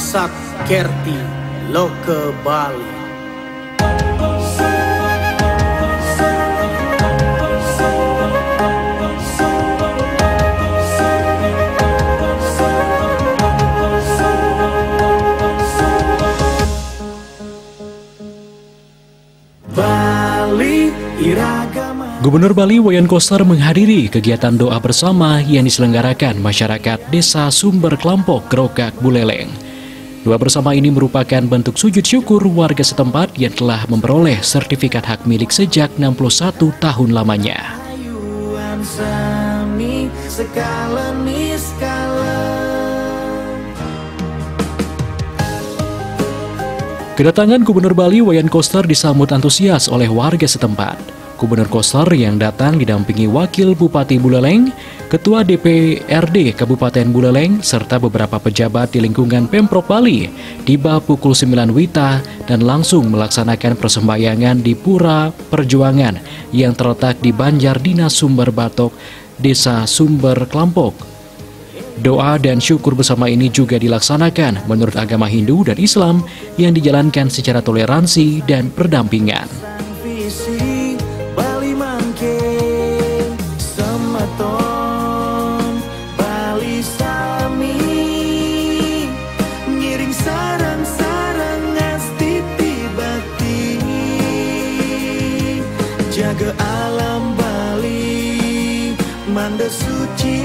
Satkerti Loke Bali. Gubernur Bali Wayan Koster menghadiri kegiatan doa bersama yang diselenggarakan masyarakat Desa Sumber Klampok, Grogak, Buleleng. Doa bersama ini merupakan bentuk sujud syukur warga setempat yang telah memperoleh sertifikat hak milik sejak 61 tahun lamanya. Kedatangan Gubernur Bali Wayan Koster disambut antusias oleh warga setempat. Gubernur Koster yang datang didampingi Wakil Bupati Buleleng, Ketua DPRD Kabupaten Buleleng, serta beberapa pejabat di lingkungan Pemprov Bali, tiba pukul 9 WITA dan langsung melaksanakan persembahyangan di Pura Perjuangan yang terletak di Banjar Dinas Sumber Batok, Desa Sumber Klampok. Doa dan syukur bersama ini juga dilaksanakan menurut agama Hindu dan Islam yang dijalankan secara toleransi dan berdampingan. Jaga alam Bali, manda suci,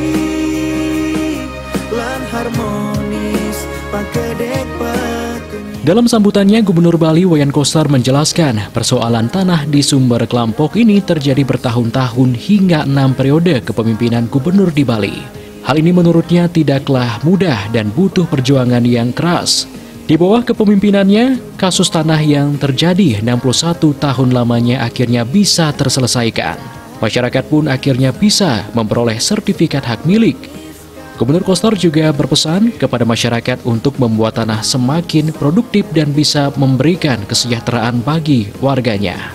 lan harmonis, pakedek pakenyang. Dalam sambutannya, Gubernur Bali Wayan Koster menjelaskan persoalan tanah di Sumber Klampok ini terjadi bertahun-tahun hingga 6 periode kepemimpinan gubernur di Bali. Hal ini menurutnya tidaklah mudah dan butuh perjuangan yang keras. Di bawah kepemimpinannya, kasus tanah yang terjadi 61 tahun lamanya akhirnya bisa terselesaikan. Masyarakat pun akhirnya bisa memperoleh sertifikat hak milik. Gubernur Koster juga berpesan kepada masyarakat untuk membuat tanah semakin produktif dan bisa memberikan kesejahteraan bagi warganya.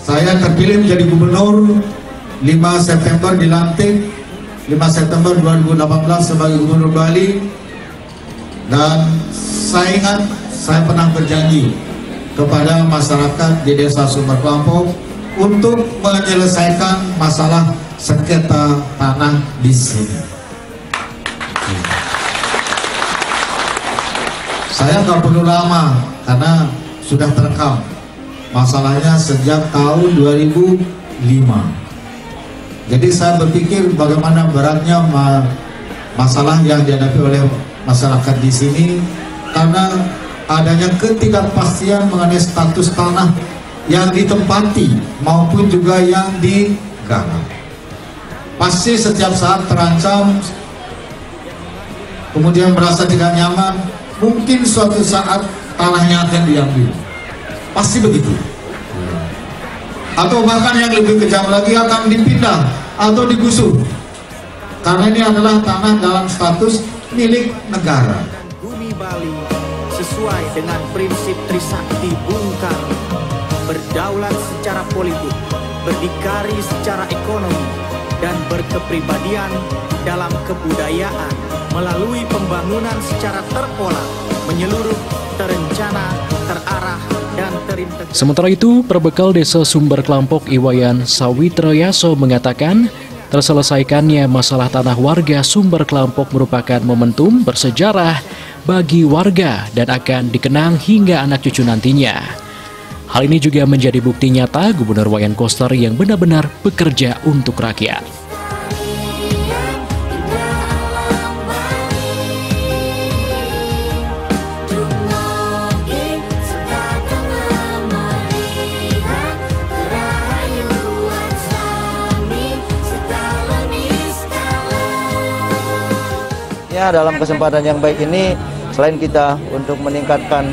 Saya terpilih menjadi gubernur 5 September dilantik 5 September 2018 sebagai gubernur Bali, dan saya ingat saya pernah berjanji kepada masyarakat di Desa Sumber Klampok untuk menyelesaikan masalah sengketa tanah di sini. Saya nggak perlu lama karena sudah terekam masalahnya sejak tahun 2005. Jadi saya berpikir bagaimana beratnya masalah yang dihadapi oleh masyarakat di sini karena adanya ketidakpastian mengenai status tanah yang ditempati maupun juga yang digarap. Pasti setiap saat terancam, kemudian merasa tidak nyaman, mungkin suatu saat tanahnya akan diambil. Pasti begitu. Atau bahkan yang lebih kejam lagi akan dipindah atau digusur. Karena ini adalah tanah dalam status milik negara. Bumi Bali sesuai dengan prinsip Trisakti Bung Karno, berdaulat secara politik, berdikari secara ekonomi, dan berkepribadian dalam kebudayaan melalui pembangunan secara terpola, menyeluruh, terencana, terarah, dan terintegrasi. Sementara itu, Perbekal Desa Sumber Klampok Iwayan Sawitroyaso mengatakan, terselesaikannya masalah tanah warga Sumber Klampok merupakan momentum bersejarah bagi warga dan akan dikenang hingga anak cucu nantinya. Hal ini juga menjadi bukti nyata Gubernur Wayan Koster yang benar-benar bekerja untuk rakyat. Dalam kesempatan yang baik ini, selain kita untuk meningkatkan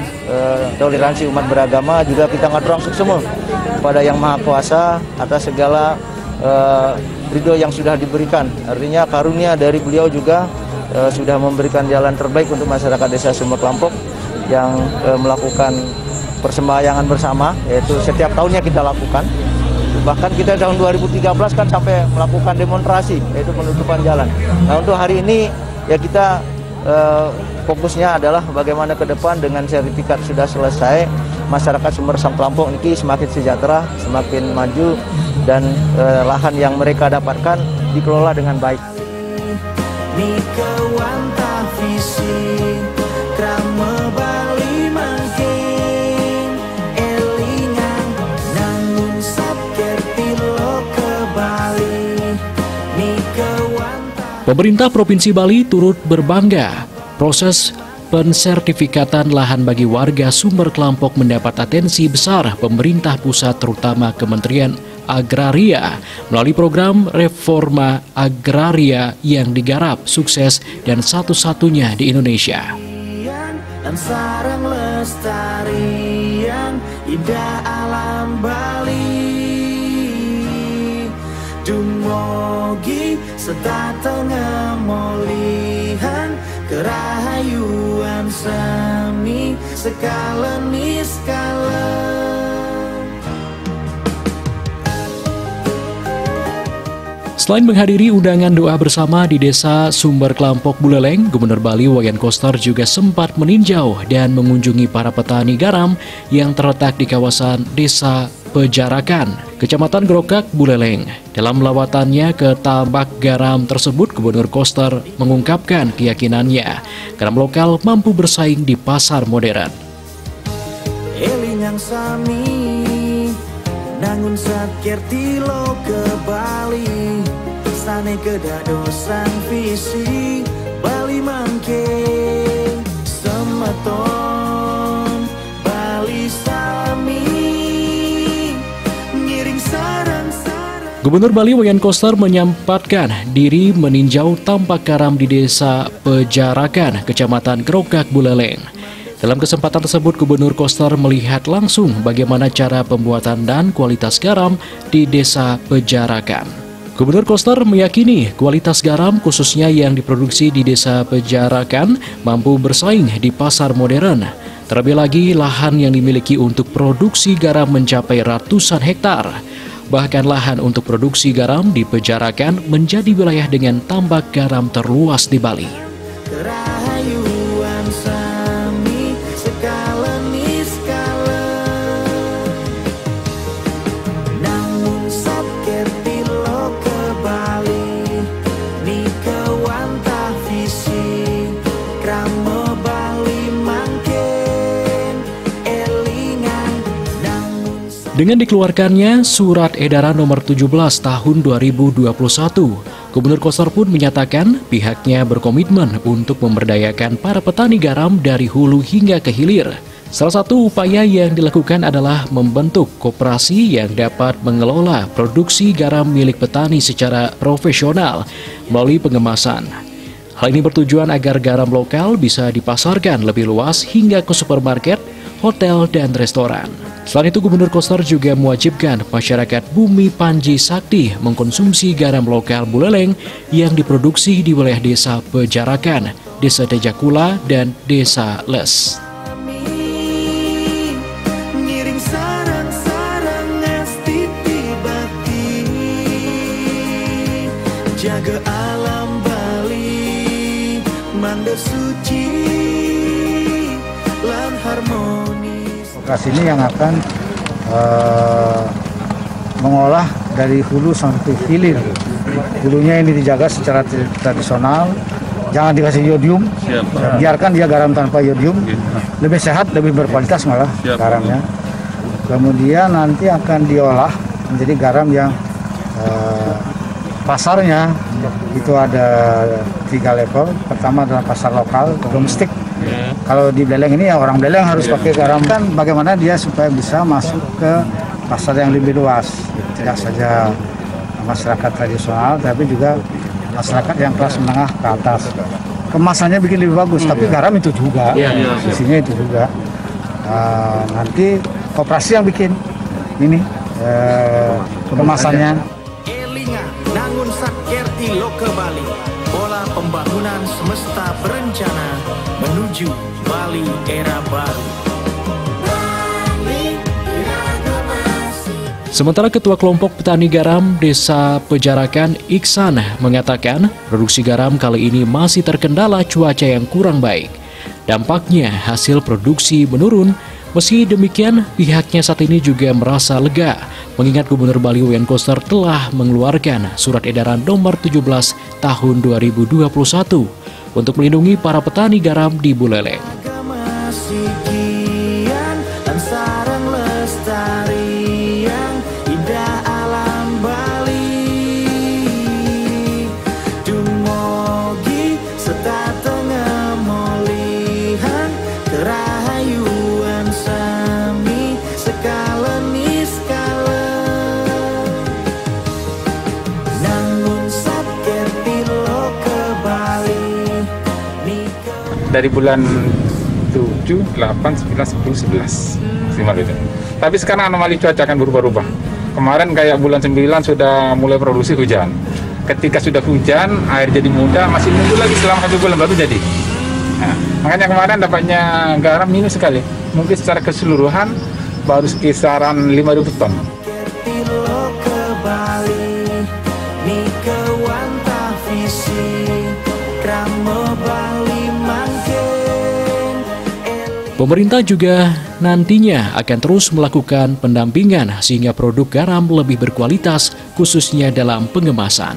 toleransi umat beragama, juga kita ngatur langsung semua kepada Yang Maha Kuasa atas segala ridho yang sudah diberikan. Artinya karunia dari beliau juga sudah memberikan jalan terbaik untuk masyarakat Desa Sumber Klampok yang melakukan persembahyangan bersama, yaitu setiap tahunnya kita lakukan. Bahkan kita tahun 2013 kan sampai melakukan demonstrasi, yaitu penutupan jalan. Nah, untuk hari ini ya kita fokusnya adalah bagaimana ke depan dengan sertifikat sudah selesai, masyarakat Sumber Klampok ini semakin sejahtera, semakin maju, dan lahan yang mereka dapatkan dikelola dengan baik. Pemerintah Provinsi Bali turut berbangga proses pensertifikatan lahan bagi warga Sumber Klampok mendapat atensi besar pemerintah pusat, terutama Kementerian Agraria melalui program Reforma Agraria yang digarap sukses dan satu-satunya di Indonesia. Dan sarang lestari yang indah alam Bali, Dumogi sedatengah molihan kerahayuan sami sekalen niskalen. Selain menghadiri undangan doa bersama di Desa Sumber Klampok Buleleng, Gubernur Bali Wayan Koster juga sempat meninjau dan mengunjungi para petani garam yang terletak di kawasan Desa Pejarakan, Kecamatan Grokak, Buleleng. Dalam lawatannya ke tambak garam tersebut, Gubernur Koster mengungkapkan keyakinannya garam lokal mampu bersaing di pasar modern. Elinyang sami nangun sakir tilo ke Bali, sane kedadosan visi Bali mangke semeton Bali sami ngiring sarang-sarang. Gubernur Bali Wayan Koster menyempatkan diri meninjau tambak garam di Desa Pejarakan, Kecamatan Grokak, Buleleng. Dalam kesempatan tersebut, Gubernur Koster melihat langsung bagaimana cara pembuatan dan kualitas garam di Desa Pejarakan. Gubernur Koster meyakini kualitas garam khususnya yang diproduksi di Desa Pejarakan mampu bersaing di pasar modern. Terlebih lagi, lahan yang dimiliki untuk produksi garam mencapai ratusan hektar. Bahkan lahan untuk produksi garam di Pejarakan menjadi wilayah dengan tambak garam terluas di Bali. Dengan dikeluarkannya Surat Edaran Nomor 17 Tahun 2021, Gubernur Koster pun menyatakan pihaknya berkomitmen untuk memberdayakan para petani garam dari hulu hingga ke hilir. Salah satu upaya yang dilakukan adalah membentuk koperasi yang dapat mengelola produksi garam milik petani secara profesional melalui pengemasan. Hal ini bertujuan agar garam lokal bisa dipasarkan lebih luas hingga ke supermarket, hotel, dan restoran. Selain itu, Gubernur Koster juga mewajibkan masyarakat Bumi Panji Sakti mengkonsumsi garam lokal Buleleng yang diproduksi di wilayah Desa Pejarakan, Desa Tejakula, dan Desa Les. Jaga alam Bali, manda suci, lan harmoni. Koperasi ini yang akan mengolah dari hulu sampai hilir. Hulunya ini dijaga secara tradisional, jangan dikasih yodium, biarkan dia garam tanpa yodium, lebih sehat, lebih berkualitas malah garamnya. Kemudian nanti akan diolah menjadi garam yang pasarnya itu ada 3 level. Pertama adalah pasar lokal, domestik. Kalau di Buleleng ini ya orang Buleleng harus pakai garam. Kan bagaimana dia supaya bisa masuk ke pasar yang lebih luas. Tidak saja masyarakat tradisional, tapi juga masyarakat yang kelas menengah ke atas. Kemasannya bikin lebih bagus, tapi garam itu juga, isinya itu juga. Nanti koperasi yang bikin ini kemasannya. Elinga nangun sakerti loke Bali, pola pembangunan semesta berencana menuju Bali era baru. Sementara Ketua Kelompok Petani Garam Desa Pejarakan Iksan mengatakan produksi garam kali ini masih terkendala cuaca yang kurang baik. Dampaknya hasil produksi menurun. Meski demikian, pihaknya saat ini juga merasa lega mengingat Gubernur Bali Wayan Koster telah mengeluarkan surat edaran nomor 17 tahun 2021 untuk melindungi para petani garam di Buleleng. Dari bulan 7, 8, 9, 10, 11 itu. Tapi sekarang anomali cuaca akan berubah-ubah. Kemarin kayak bulan 9 sudah mulai produksi hujan. Ketika sudah hujan, air jadi muda, masih nunggu lagi selama 1 bulan baru jadi. Nah, makanya kemarin dapatnya garam minus sekali. Mungkin secara keseluruhan baru kisaran 5.000 ton. Pemerintah juga nantinya akan terus melakukan pendampingan sehingga produk garam lebih berkualitas khususnya dalam pengemasan.